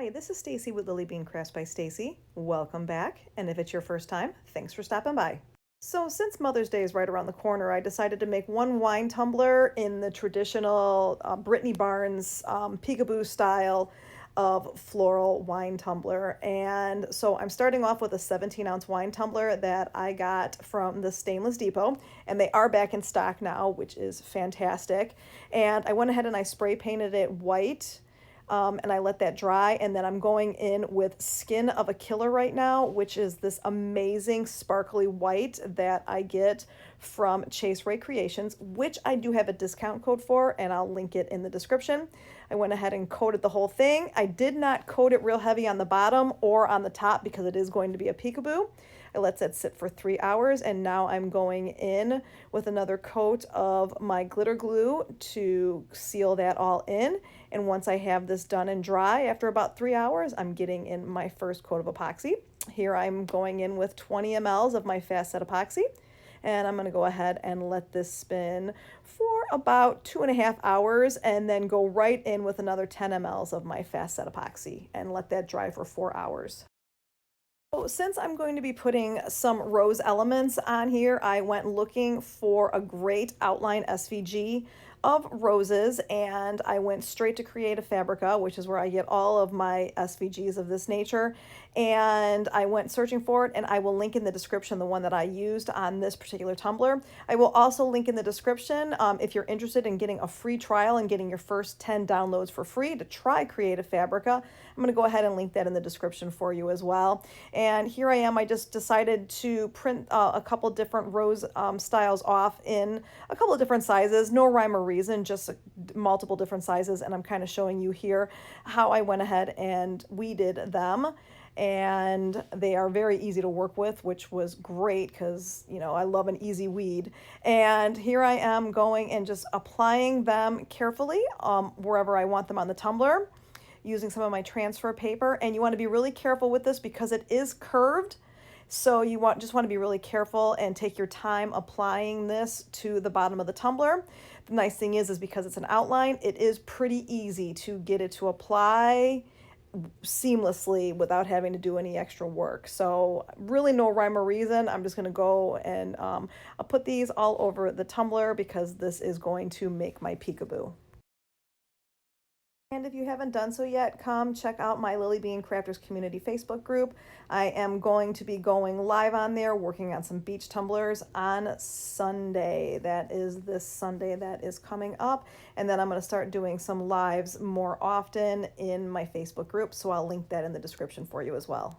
Hi, this is Stacy with Lily Bean Crafts by Stacy. Welcome back, and if it's your first time, thanks for stopping by. So since Mother's Day is right around the corner, I decided to make one wine tumbler in the traditional Brittany Barnes peekaboo style of floral wine tumbler. And so I'm starting off with a 17-ounce wine tumbler that I got from the Stainless Depot, and they are back in stock now, which is fantastic. And I went ahead and I spray painted it white, and I let that dry, and then I'm going in with Skin of a Killer right now, which is this amazing sparkly white that I get from Chase Ray Creations, which I do have a discount code for, and I'll link it in the description. I went ahead and coated the whole thing. I did not coat it real heavy on the bottom or on the top because it is going to be a peekaboo. I let that sit for 3 hours, and now I'm going in with another coat of my glitter glue to seal that all in. And once I have this done and dry, after about 3 hours, I'm getting in my first coat of epoxy. Here I'm going in with 20 mLs of my fast set epoxy, and I'm going to go ahead and let this spin for about 2.5 hours, and then go right in with another 10 mLs of my fast set epoxy and let that dry for 4 hours. So since I'm going to be putting some rose elements on here, I went looking for a great outline SVG of roses, and I went straight to Creative Fabrica, which is where I get all of my SVGs of this nature. And I went searching for it, and I will link in the description the one that I used on this particular tumbler. I will also link in the description if you're interested in getting a free trial and getting your first 10 downloads for free to try Creative Fabrica. I'm going to go ahead and link that in the description for you as well. And here I am. I just decided to print a couple different rose styles off in a couple of different sizes. No rhyme or reason, just multiple different sizes. And I'm kind of showing you here how I went ahead and weeded them. And they are very easy to work with, which was great because, you know, I love an easy weed. And here I am going and just applying them carefully wherever I want them on the tumbler, using some of my transfer paper. And you want to be really careful with this because it is curved. So you just want to be really careful and take your time applying this to the bottom of the tumbler. The nice thing is because it's an outline, it is pretty easy to get it to apply seamlessly without having to do any extra work. So really no rhyme or reason. I'm just going to go and I'll put these all over the tumbler because this is going to make my peekaboo. And if you haven't done so yet, come check out my Lily Bean Crafters Community Facebook group. I am going to be going live on there, working on some beach tumblers on Sunday. That is this Sunday that is coming up. And then I'm going to start doing some lives more often in my Facebook group. So I'll link that in the description for you as well.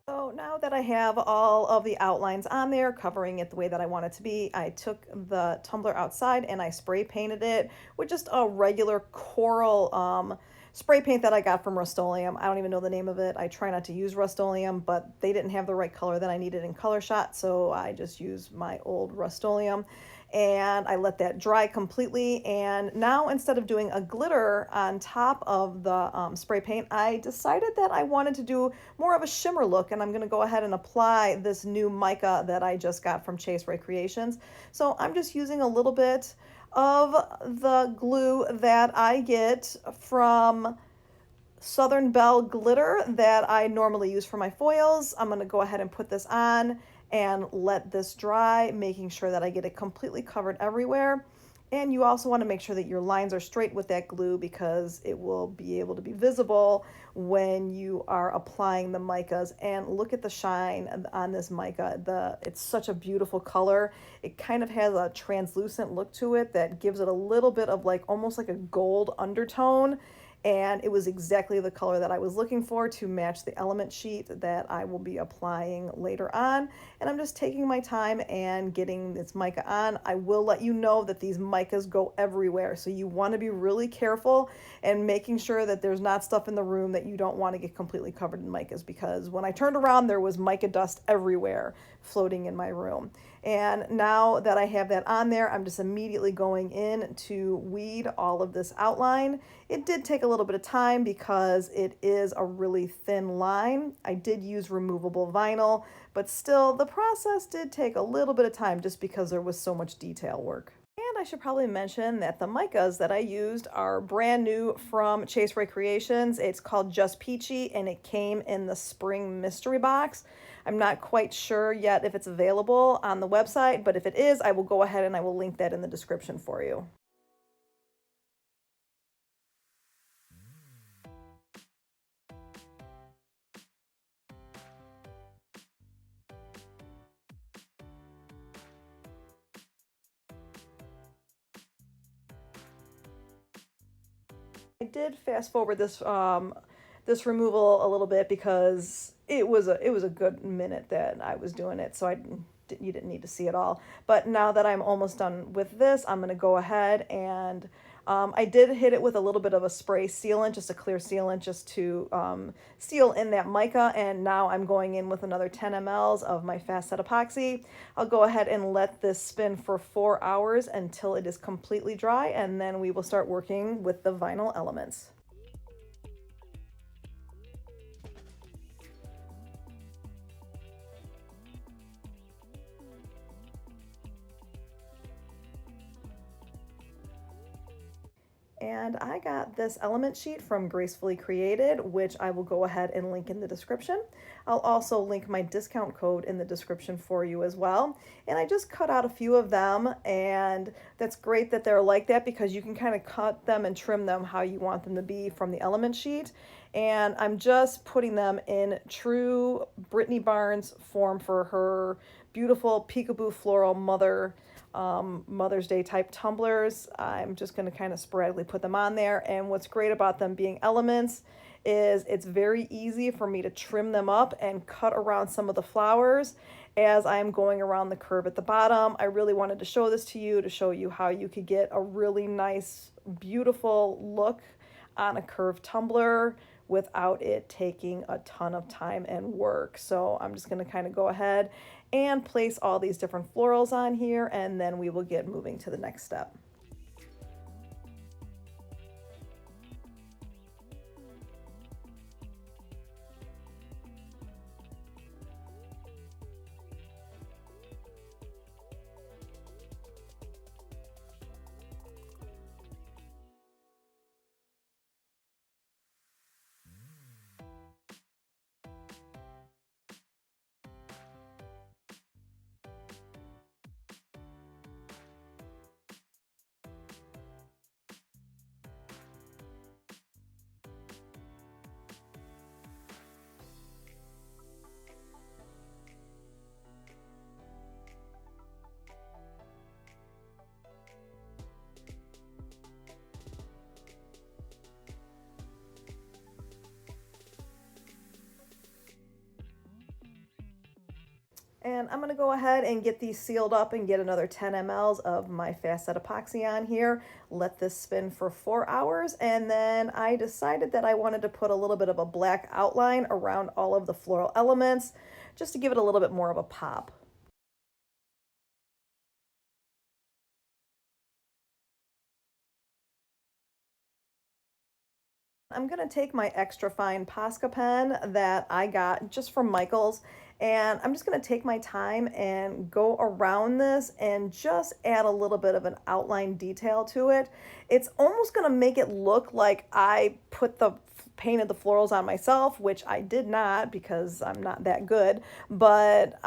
So now that I have all of the outlines on there, covering it the way that I want it to be, I took the tumbler outside and I spray painted it with just a regular coral spray paint that I got from Rust-Oleum. I don't even know the name of it. I try not to use Rust-Oleum, but they didn't have the right color that I needed in Color Shot, so I just used my old Rust-Oleum. And I let that dry completely. And now instead of doing a glitter on top of the spray paint, I decided that I wanted to do more of a shimmer look, and I'm going to go ahead and apply this new mica that I just got from Chase Ray Creations. So I'm just using a little bit of the glue that I get from Southern Belle glitter that I normally use for my foils. I'm going to go ahead and put this on and let this dry, making sure that I get it completely covered everywhere. And you also want to make sure that your lines are straight with that glue because it will be able to be visible when you are applying the micas. And look at the shine on this mica. It's such a beautiful color. It kind of has a translucent look to it that gives it a little bit of like almost like a gold undertone. and it was exactly the color that I was looking for to match the element sheet that I will be applying later on. And I'm just taking my time and getting this mica on. I will let you know that these micas go everywhere, so you want to be really careful and making sure that there's not stuff in the room that you don't want to get completely covered in micas, because when I turned around there was mica dust everywhere floating in my room. And now that I have that on there, I'm just immediately going in to weed all of this outline. It did take a little bit of time because it is a really thin line. I did use removable vinyl, but still the process did take a little bit of time just because there was so much detail work. And I should probably mention that the micas that I used are brand new from Gracefully Creations. It's called Just Peachy, and it came in the spring mystery box. I'm not quite sure yet if it's available on the website, but if it is, I will go ahead and I will link that in the description for you. I did fast forward this removal a little bit because it was a good minute that I was doing it, so you didn't need to see it all. But now that I'm almost done with this, I'm gonna go ahead and I did hit it with a little bit of a spray sealant, just a clear sealant, just to seal in that mica. And now I'm going in with another 10 mLs of my fast set epoxy. I'll go ahead and let this spin for 4 hours until it is completely dry, and then we will start working with the vinyl elements. And I got this element sheet from Gracefully Created, which I will go ahead and link in the description. I'll also link my discount code in the description for you as well. And I just cut out a few of them, and that's great that they're like that because you can kind of cut them and trim them how you want them to be from the element sheet. And I'm just putting them in true Brittany Barnes form for her beautiful peekaboo floral Mother's Day type tumblers. I'm just going to kind of sporadically put them on there. And what's great about them being elements is it's very easy for me to trim them up and cut around some of the flowers as I'm going around the curve at the bottom. I really wanted to show this to show you how you could get a really nice, beautiful look on a curved tumbler without it taking a ton of time and work. So I'm just going to kind of go ahead and place all these different florals on here, and then we will get moving to the next step. And I'm going to go ahead and get these sealed up and get another 10 mLs of my fast set epoxy on here. Let this spin for 4 hours. And then I decided that I wanted to put a little bit of a black outline around all of the floral elements just to give it a little bit more of a pop. I'm going to take my extra fine Posca pen that I got just from Michael's, and I'm just going to take my time and go around this and just add a little bit of an outline detail to it. It's almost going to make it look like I painted the florals on myself, which I did not because I'm not that good, but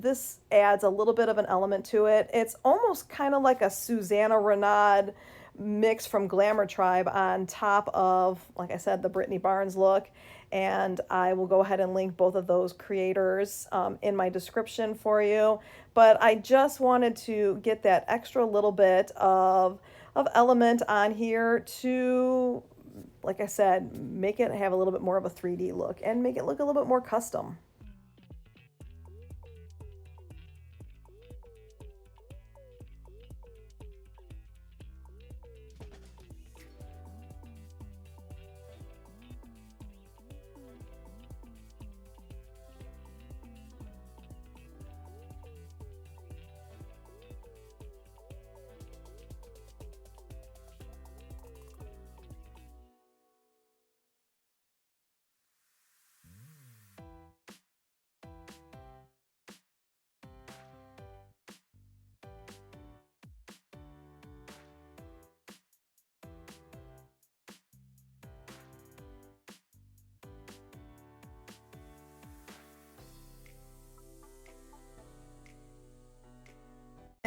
this adds a little bit of an element to it. It's almost kind of like a Susanna Renaud mix from Glamour Tribe on top of, like I said, the Brittany Barnes look. And I will go ahead and link both of those creators in my description for you. But I just wanted to get that extra little bit of element on here to like I said, make it have a little bit more of a 3D look and make it look a little bit more custom.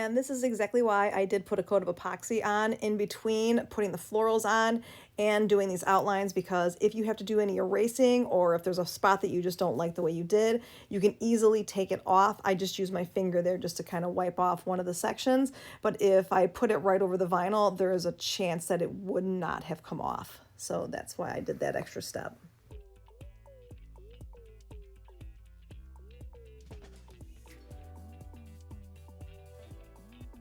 And this is exactly why I did put a coat of epoxy on in between putting the florals on and doing these outlines, because if you have to do any erasing or if there's a spot that you just don't like the way you did, you can easily take it off. I just use my finger there just to kind of wipe off one of the sections. But if I put it right over the vinyl, there is a chance that it would not have come off. So that's why I did that extra step.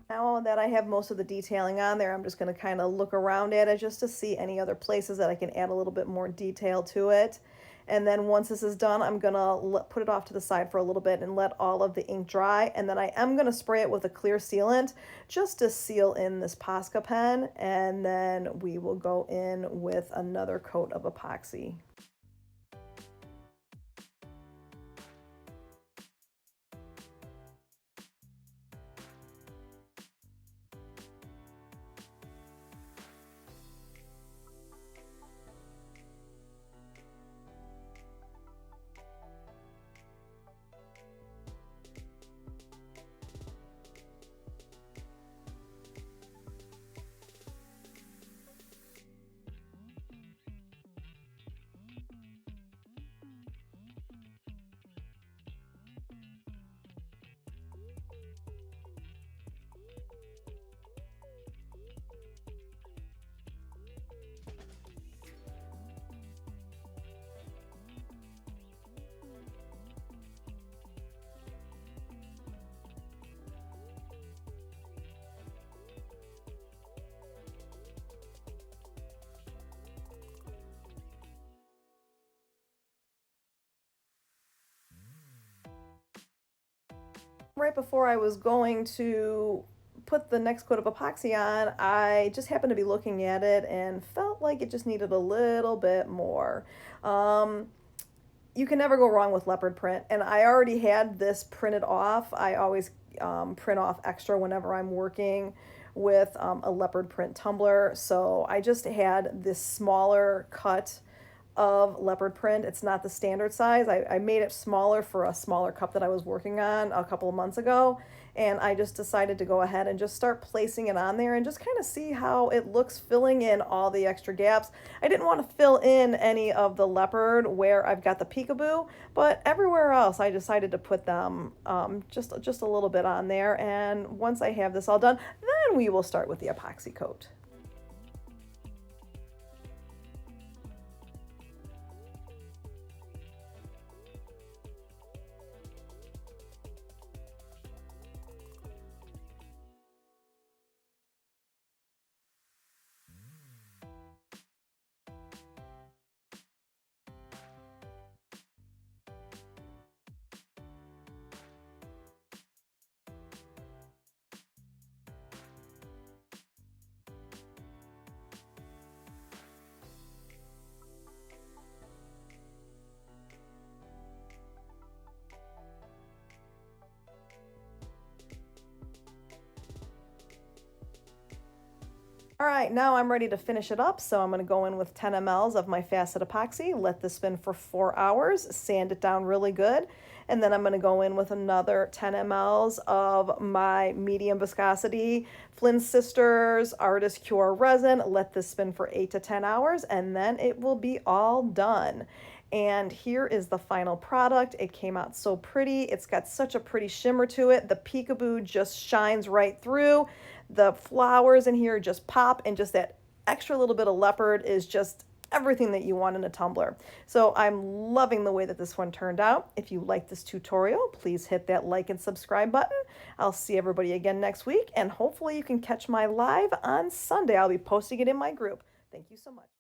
Now that I have most of the detailing on there, I'm just going to kind of look around at it just to see any other places that I can add a little bit more detail to it. And then once this is done, I'm going to put it off to the side for a little bit and let all of the ink dry. And then I am going to spray it with a clear sealant just to seal in this Posca pen. And then we will go in with another coat of epoxy. Right before I was going to put the next coat of epoxy on, I just happened to be looking at it and felt like it just needed a little bit more. You can never go wrong with leopard print, and I already had this printed off. I always print off extra whenever I'm working with a leopard print tumbler, so I just had this smaller cut of leopard print. It's not the standard size. I made it smaller for a smaller cup that I was working on a couple of months ago. And I just decided to go ahead and just start placing it on there and just kind of see how it looks, filling in all the extra gaps. I didn't want to fill in any of the leopard where I've got the peekaboo, but everywhere else I decided to put them just a little bit on there. And once I have this all done, then we will start with the epoxy coat. All right, now I'm ready to finish it up. So I'm going to go in with 10 mLs of my facet epoxy, let this spin for 4 hours, sand it down really good. And then I'm going to go in with another 10 mLs of my medium viscosity Flynn Sisters Artist Cure resin, let this spin for 8 to 10 hours, and then it will be all done. And here is the final product. It came out so pretty. It's got such a pretty shimmer to it. The peekaboo just shines right through. The flowers in here just pop, and just that extra little bit of leopard is just everything that you want in a tumbler. So I'm loving the way that this one turned out. If you like this tutorial, please hit that like and subscribe button. I'll see everybody again next week, and hopefully you can catch my live on Sunday. I'll be posting it in my group. Thank you so much.